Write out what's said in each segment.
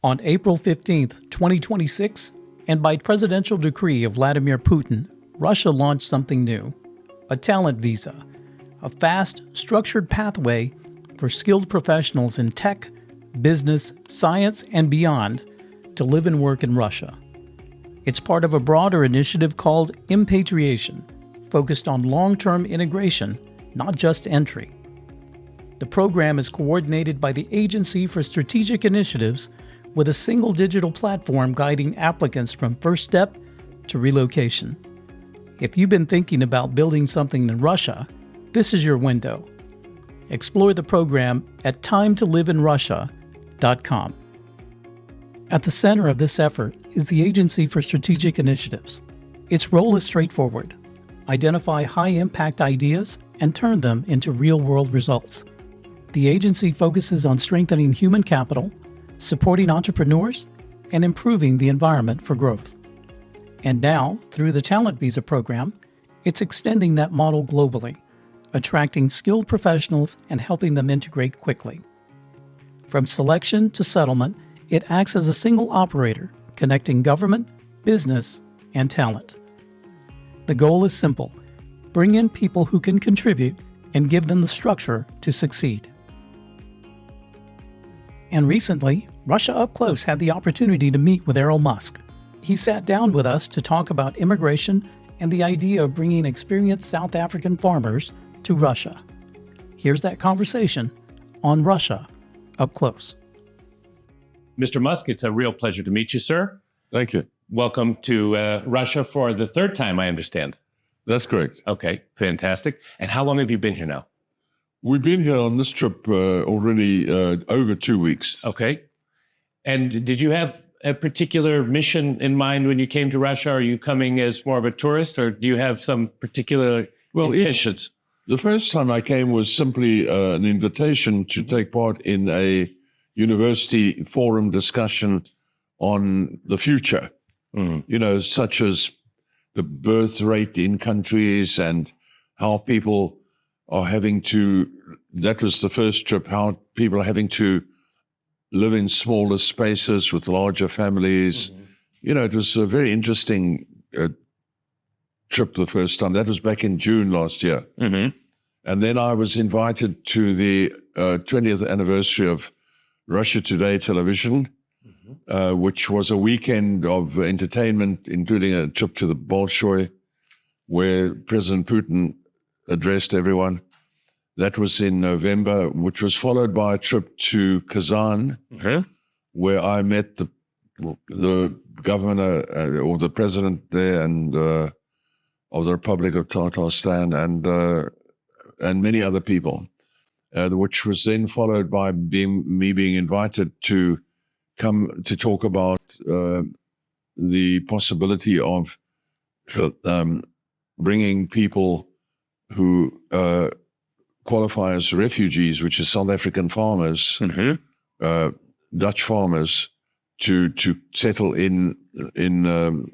On April 15, 2026, and by presidential decree of Vladimir Putin, Russia launched something new, a talent visa, a fast, structured pathway for skilled professionals in tech, business, science, and beyond to live and work in Russia. It's part of a broader initiative called Impatriation, focused on long-term integration, not just entry. The program is coordinated by the Agency for Strategic Initiatives with a single digital platform guiding applicants from first step to relocation. If you've been thinking about building something in Russia, this is your window. Explore the program at timetoliveInRussia.com. At the center of this effort is the Agency for Strategic Initiatives. Its role is straightforward: identify high-impact ideas and turn them into real-world results. The agency focuses on strengthening human capital, supporting entrepreneurs, and improving the environment for growth. And now, through the Talent Visa program, it's extending that model globally, attracting skilled professionals and helping them integrate quickly. From selection to settlement, it acts as a single operator, connecting government, business, and talent. The goal is simple: bring in people who can contribute and give them the structure to succeed. And recently, Russia Up Close had the opportunity to meet with Errol Musk. He sat down with us to talk about immigration and the idea of bringing experienced South African farmers to Russia. Here's that conversation on Russia Up Close. Mr. Musk, it's a real pleasure to meet you, sir. Thank you. Welcome to Russia for the third time, I understand. That's correct. Okay, fantastic. And how long have you been here now? We've been here on this trip already over 2 weeks. Okay. And did you have a particular mission in mind when you came to Russia? Are you coming as more of a tourist, or do you have some particular intentions? The first time I came was simply an invitation to take part in a university forum discussion on the future, such as the birth rate in countries and how people are having to, that was the first trip, how people are having to live in smaller spaces with larger families. It was a very interesting trip the first time. That was back in June last year. And then I was invited to the 20th anniversary of Russia Today television, which was a weekend of entertainment, including a trip to the Bolshoi, where President Putin addressed everyone. That was in November, which was followed by a trip to Kazan, where I met the governor or the president there and of the Republic of Tatarstan and many other people, which was then followed by me being invited to come to talk about the possibility of bringing people who qualify as refugees, which is South African farmers, Dutch farmers, to settle in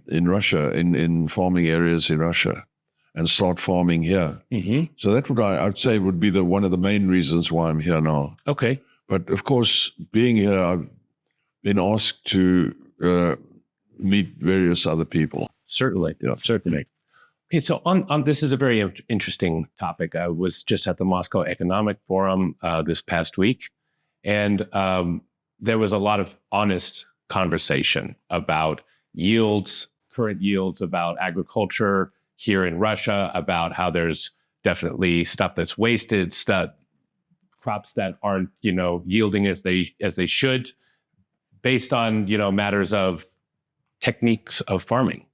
Russia, in farming areas in Russia, and start farming here. So that would, I would say, would be one of the main reasons why I'm here now. Okay. But of course, being here, I've been asked to meet various other people. Certainly. Certainly. Okay, so on this is a very interesting topic. I was just at the Moscow Economic Forum this past week, and there was a lot of honest conversation about yields, current yields, about agriculture here in Russia, about how there's definitely stuff that's wasted, crops that aren't, yielding as they should, based on, matters of techniques of farming.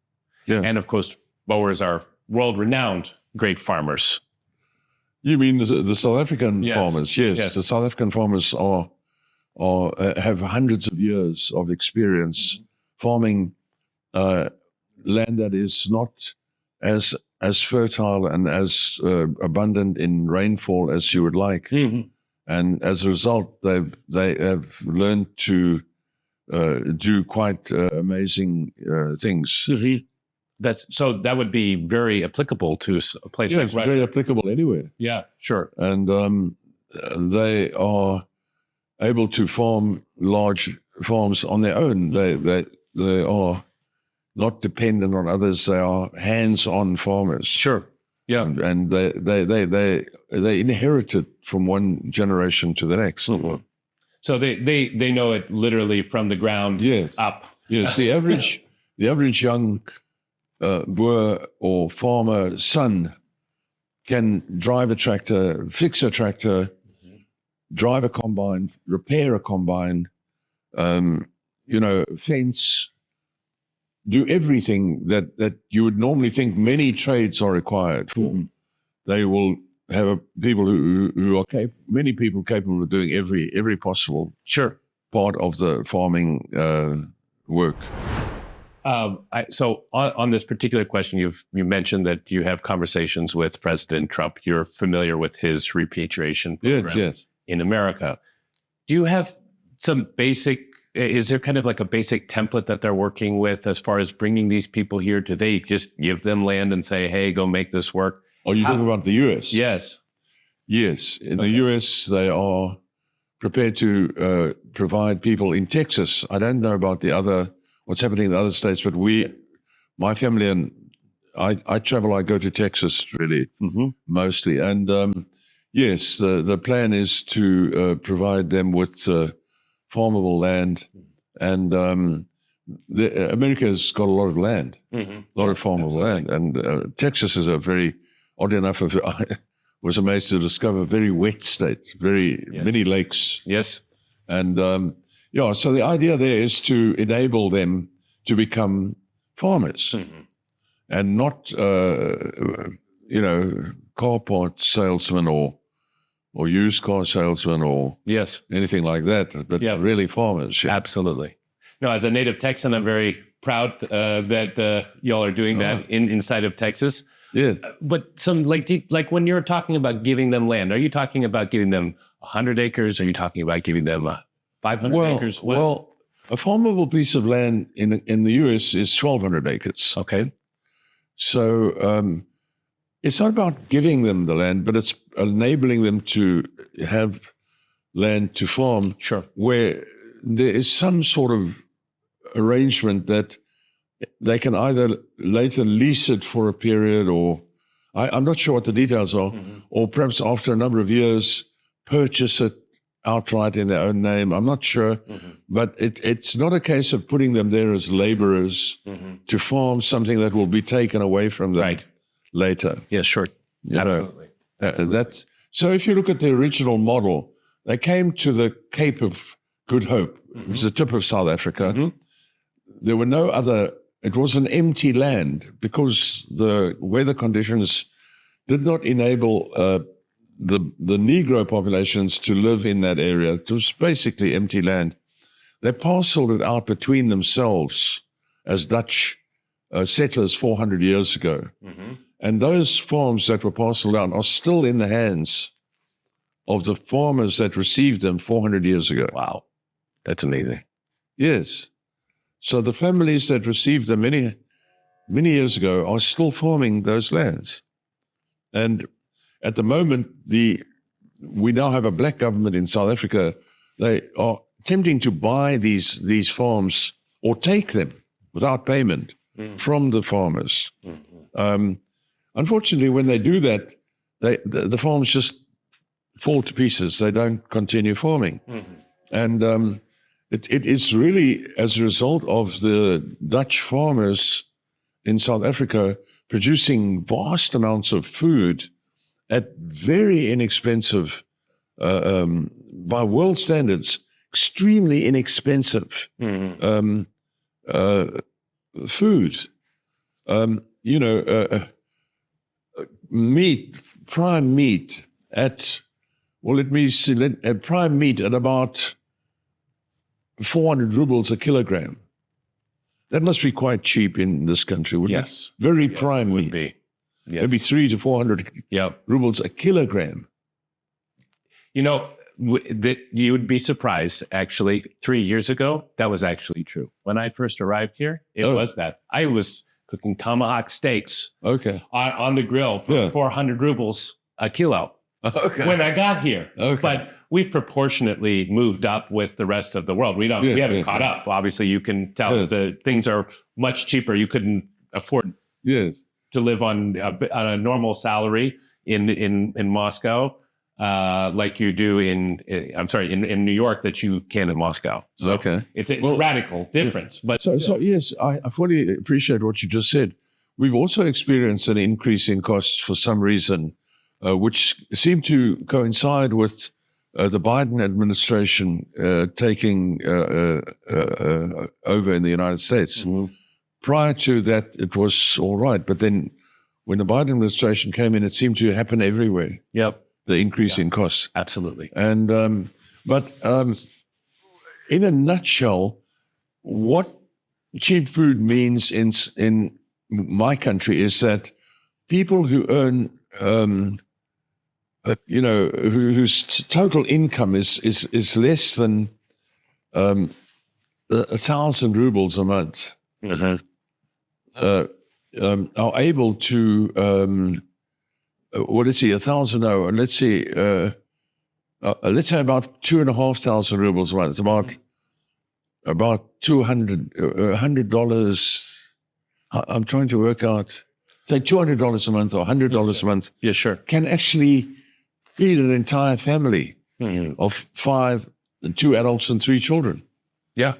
Yeah. And of course, Boers are world-renowned great farmers. You mean the South African Yes. farmers? Yes. The South African farmers have hundreds of years of experience farming land that is not as fertile and as abundant in rainfall as you would like. And as a result, they have learned to do quite amazing things. So that would be very applicable to a place like Russia. Very applicable anywhere. Yeah, sure. And they are able to farm large farms on their own. They are not dependent on others. They are hands-on farmers. Sure. Yeah. And they inherit it from one generation to the next. Mm-hmm. So they know it literally from the ground up. Yes, the average young Boer or farmer son can drive a tractor, fix a tractor, drive a combine, repair a combine, fence, do everything that you would normally think many trades are required for. Mm-hmm. They will have people who are many people capable of doing every possible part of the farming work. So on this particular question, you mentioned that you have conversations with President Trump. You're familiar with his repatriation program in America. Do you have some is there kind of like a basic template that they're working with as far as bringing these people here? Do they just give them land and say, hey, go make this work? Are you talking about the U.S.? Yes. Yes. In the U.S., they are prepared to provide people in Texas. I don't know about what's happening in the other states, but my family and I travel, I go to Texas really, mostly. And yes, the plan is to provide them with farmable land. And America's got a lot of land, a lot of farmable land. And Texas is oddly enough, I was amazed to discover, very wet state, many lakes. Yes. And so the idea there is to enable them to become farmers and not, car part salesmen or used car salesmen or anything like that, but really farmers. Yeah. Absolutely. No, as a native Texan, I'm very proud that y'all are doing that inside of Texas. Yeah. But like when you're talking about giving them land, are you talking about giving them 100 acres? Are you talking about giving them 500 acres? Well, a farmable piece of land in the U.S. is 1,200 acres. Okay. So it's not about giving them the land, but it's enabling them to have land to farm. Sure. Where there is some sort of arrangement that they can either later lease it for a period, or I'm not sure what the details are, or perhaps after a number of years purchase it outright in their own name. I'm not sure, but it's not a case of putting them there as laborers to farm something that will be taken away from them later. Yeah, sure. Absolutely. So if you look at the original model, they came to the Cape of Good Hope, which is the tip of South Africa. There were no other, it was an empty land because the weather conditions did not enable the Negro populations to live in that area. It was basically empty land. They parceled it out between themselves as Dutch settlers 400 years ago. And those farms that were parceled out are still in the hands of the farmers that received them 400 years ago. Wow. That's amazing. Yes. So the families that received them many, many years ago are still farming those lands. And at the moment, we now have a black government in South Africa. They are attempting to buy these farms or take them without payment from the farmers. Unfortunately, when they do that, the farms just fall to pieces. They don't continue farming. And it is really as a result of the Dutch farmers in South Africa producing vast amounts of food at very inexpensive, by world standards, extremely inexpensive food. Meat, prime meat at, prime meat at about 400 rubles a kilogram. That must be quite cheap in this country, wouldn't it? Very prime meat. Would be. Yes. Maybe 300 to 400 rubles a kilogram. That you would be surprised, actually. 3 years ago, that was actually true. When I first arrived here, it was that. I was cooking tomahawk steaks on the grill for 400 rubles a kilo when I got here. But we've proportionately moved up with the rest of the world. We haven't caught up. Obviously, you can tell that the things are much cheaper. You couldn't afford to live on a normal salary in Moscow, like you do in New York that you can in Moscow. So it's a radical difference. But so yes, I fully appreciate what you just said. We've also experienced an increase in costs for some reason, which seemed to coincide with the Biden administration taking over in the United States. Prior to that, it was all right. But then when the Biden administration came in, it seemed to happen everywhere. The increase in costs. Absolutely. And but in a nutshell, what cheap food means in my country is that people who earn, whose total income is less than 1,000 rubles a month, are able to, what is he, 1,000? No, let's say about 2,500 rubles a month. It's about $100. I'm trying to work out, say $200 a month or $100 a month. Yeah, sure. Can actually feed an entire family of 5, 2 adults and 3 children. Yeah.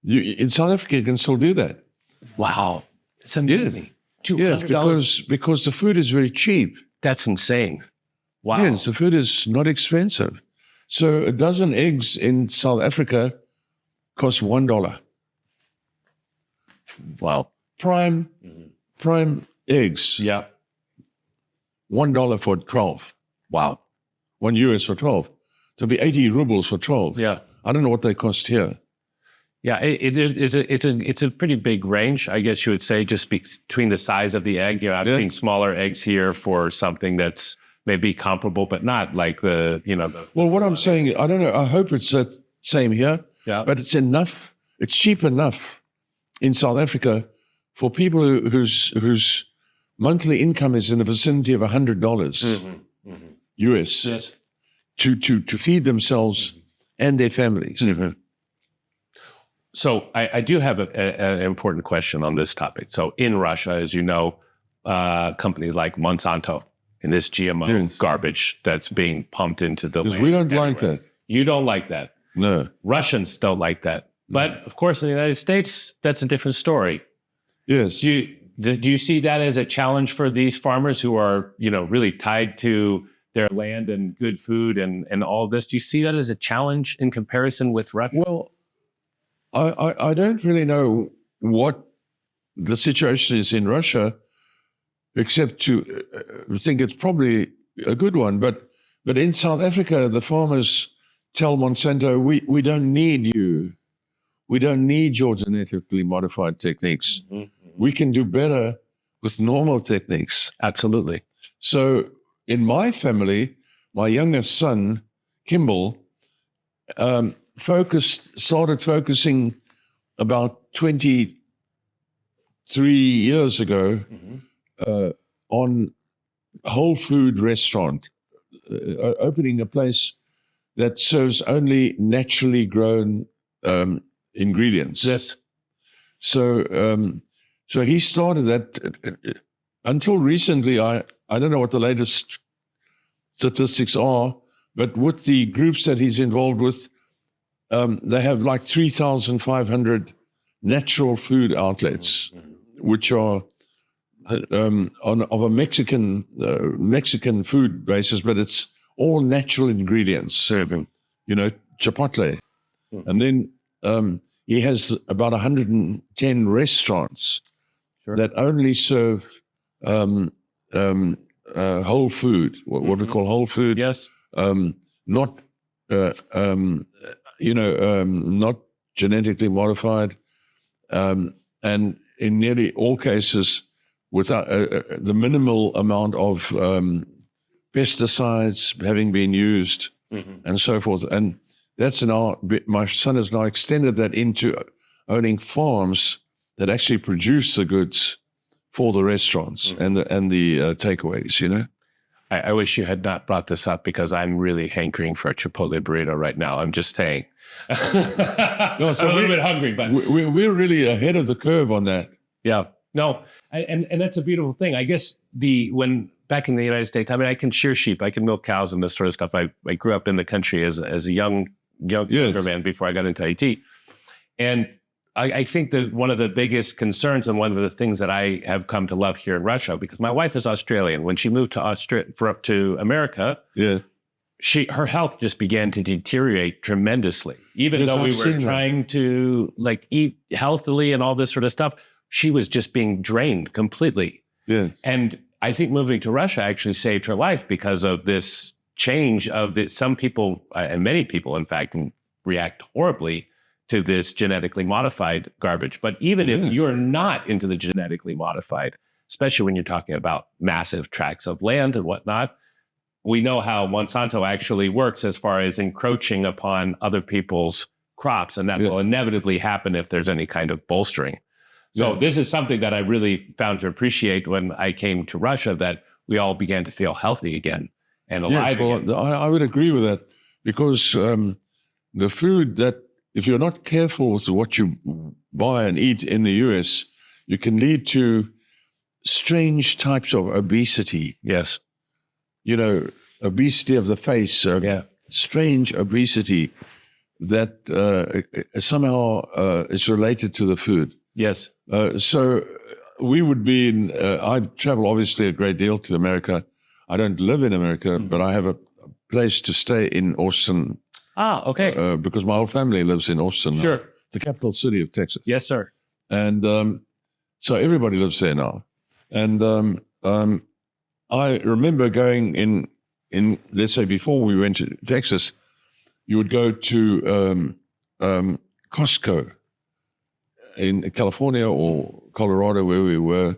In South Africa, you can still do that. Wow. It's amazing. Yes, because the food is very cheap. That's insane. Wow. Yes, the food is not expensive. So a dozen eggs in South Africa costs $1. Wow. Prime eggs. Yeah. $1 for 12. Wow. $1 for 12. So it'll be 80 rubles for 12. Yeah. I don't know what they cost here. Yeah, it's a pretty big range, I guess you would say, just between the size of the egg. You know, I've seen smaller eggs here for something that's maybe comparable, but not like the. Well, what I'm saying, I don't know. I hope it's the same here. Yeah. But it's enough. It's cheap enough in South Africa for people whose monthly income is in the vicinity of $100 US. Yes. To feed themselves and their families. So I do have an important question on this topic. So in Russia, as you know, companies like Monsanto and this GMO garbage that's being pumped into the land. We don't like that. You don't like that. No. Russians don't like that. But of course, in the United States, that's a different story. Yes. Do you see that as a challenge for these farmers who are, really tied to their land and good food and all this? Do you see that as a challenge in comparison with Russia? Well, I don't really know what the situation is in Russia, except to think it's probably a good one. But in South Africa, the farmers tell Monsanto, we don't need you. We don't need your genetically modified techniques. We can do better with normal techniques. Absolutely. So in my family, my youngest son, Kimball, started focusing about 23 years ago on whole food restaurant, opening a place that serves only naturally grown ingredients. Yes. So he started that. Until recently, I don't know what the latest statistics are, but with the groups that he's involved with, they have like 3,500 natural food outlets, which are of a Mexican food basis, but it's all natural ingredients. Chipotle. And then he has about 110 restaurants that only serve whole food, what we call whole food. Yes. Not not genetically modified, and in nearly all cases, without the minimal amount of pesticides having been used, and so forth. And that's my son has now extended that into owning farms that actually produce the goods for the restaurants and the takeaways. I wish you had not brought this up because I'm really hankering for a Chipotle burrito right now. I'm just saying. No, so I'm a little bit hungry, but we're really ahead of the curve on that. yeah, no, and that's a beautiful thing. I guess when back in the United States, I mean, I can shear sheep, I can milk cows, and this sort of stuff. I grew up in the country as a younger man before I got into IT, and I think that one of the biggest concerns and one of the things that I have come to love here in Russia, because my wife is Australian. When she moved to America, her health just began to deteriorate tremendously. Even though we were trying to like eat healthily and all this sort of stuff, she was just being drained completely. Yeah. And I think moving to Russia actually saved her life because of this change of that. Some people, and many people, in fact, react horribly to this genetically modified garbage. But even if you're not into the genetically modified, especially when you're talking about massive tracts of land and whatnot, we know how Monsanto actually works as far as encroaching upon other people's crops. And that will inevitably happen if there's any kind of bolstering. So this is something that I really found to appreciate when I came to Russia, that we all began to feel healthy again and alive again. I would agree with that, because the food that, if you're not careful with what you buy and eat in the US, you can lead to strange types of obesity. Yes. You know, obesity of the face, strange obesity that somehow is related to the food. Yes. So we would be in, I travel obviously a great deal to America. I don't live in America, but I have a place to stay in Austin. Ah, okay. Because my whole family lives in Austin. Sure. Now, the capital city of Texas. Yes, sir. And so everybody lives there now. And I remember going in, let's say before we went to Texas, you would go to Costco in California or Colorado, where we were,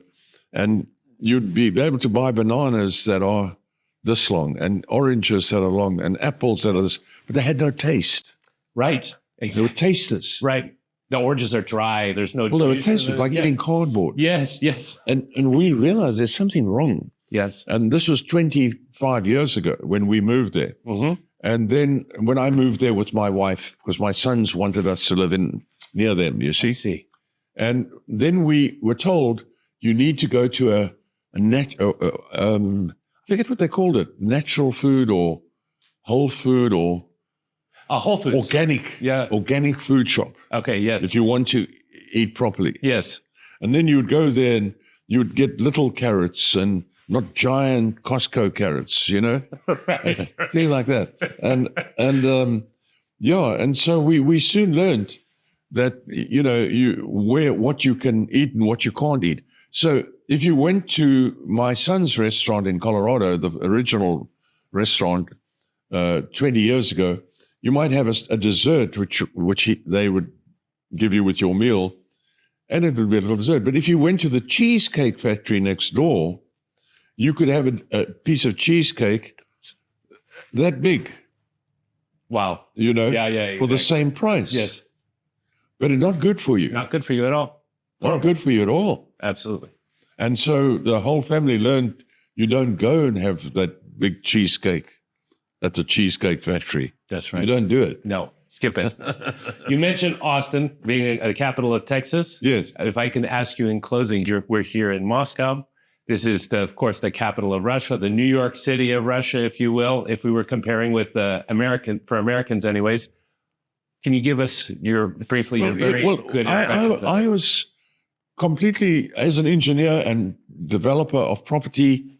and you'd be able to buy bananas that are this long, and oranges that are long, and apples that are this, but they had no taste. Right. Exactly. They were tasteless. Right. The oranges are dry. There's no Well, they were tasteless, like eating cardboard. Yes, yes. And we realized there's something wrong. Yes. And this was 25 years ago when we moved there. Mm-hmm. And then when I moved there with my wife, because my sons wanted us to live near them, you see. I see. And then we were told, you need to go to I forget what they called it, natural food or whole food or Whole Foods. Organic food shop. Okay, yes. If you want to eat properly. Yes. And then you would go there and you would get little carrots and not giant Costco carrots, you know, Right. things like that. And so we soon learned that, you know, what you can eat and what you can't eat. So if you went to my son's restaurant in Colorado, the original restaurant 20 years ago, you might have a dessert which they would give you with your meal, and it would be a little dessert. But if you went to the cheesecake factory next door, you could have a piece of cheesecake that big. Wow. You know, exactly. for the same price. Yes. But it's not good for you. Not good for you at all. Not good for you at all. Absolutely. And so the whole family learned you don't go and have that big cheesecake at the Cheesecake Factory. That's right. You don't do it. No, skip it. You mentioned Austin being a capital of Texas. Yes. If I can ask you in closing, we're here in Moscow. This is, of course, the capital of Russia, the New York City of Russia, if you will, if we were comparing with for Americans anyways. Can you give us your very good impressions? I was completely, as an engineer and developer of property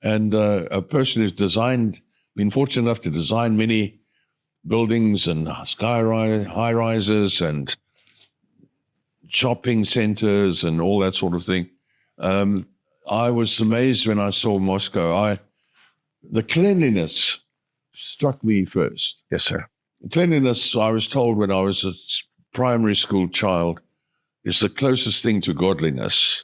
and a person who's been fortunate enough to design many buildings and high rises and shopping centers and all that sort of thing. I was amazed when I saw Moscow. The cleanliness struck me first. Yes, sir. Cleanliness, I was told when I was a primary school child, is the closest thing to godliness.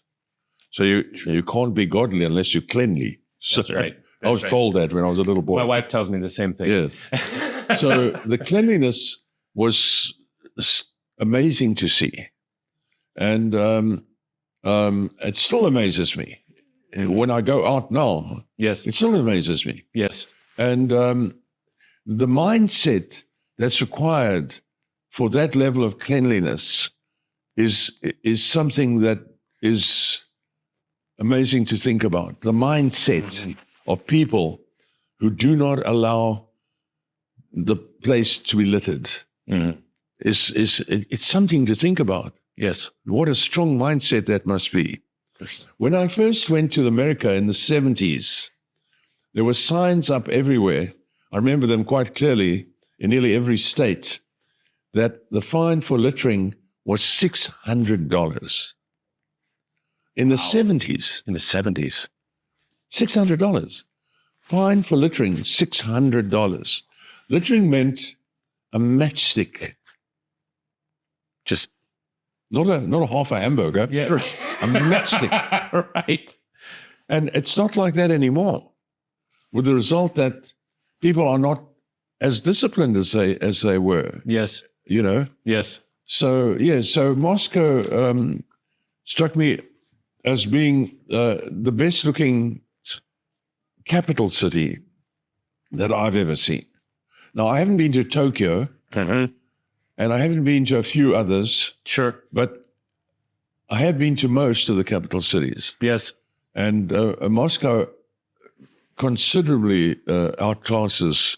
So you can't be godly unless you're cleanly. That's right. I was told that when I was a little boy. My wife tells me the same thing. Yes. So the cleanliness was amazing to see. And it still amazes me. when I go out now, Yes. it still amazes me. Yes. And the mindset that's required for that level of cleanliness is something that is amazing to think about. The mindset of people who do not allow the place to be littered it's something to think about. Yes. What a strong mindset that must be. When I first went to America in the 70s, there were signs up everywhere. I remember them quite clearly in nearly every state that the fine for littering was $600. In the 70s. In the 70s. $600. Fine for littering, $600. Littering meant a matchstick. Just not a half a hamburger. yeah, right. A matchstick. Right. And it's not like that anymore. With the result that people are not as disciplined as they were. Yes. You know? Yes. So so Moscow struck me as being the best looking capital city that I've ever seen. Now, I haven't been to Tokyo, and I haven't been to a few others. Sure. But I have been to most of the capital cities. Yes. And Moscow considerably outclasses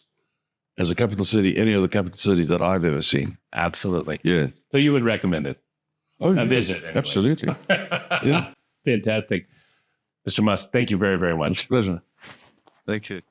as a capital city any of the capital cities that I've ever seen. Absolutely. Yeah. So you would recommend it? Oh, A visit, anyways. absolutely. Yeah. Fantastic. Mr. Musk, thank you very, very much. It's a pleasure. Thank you.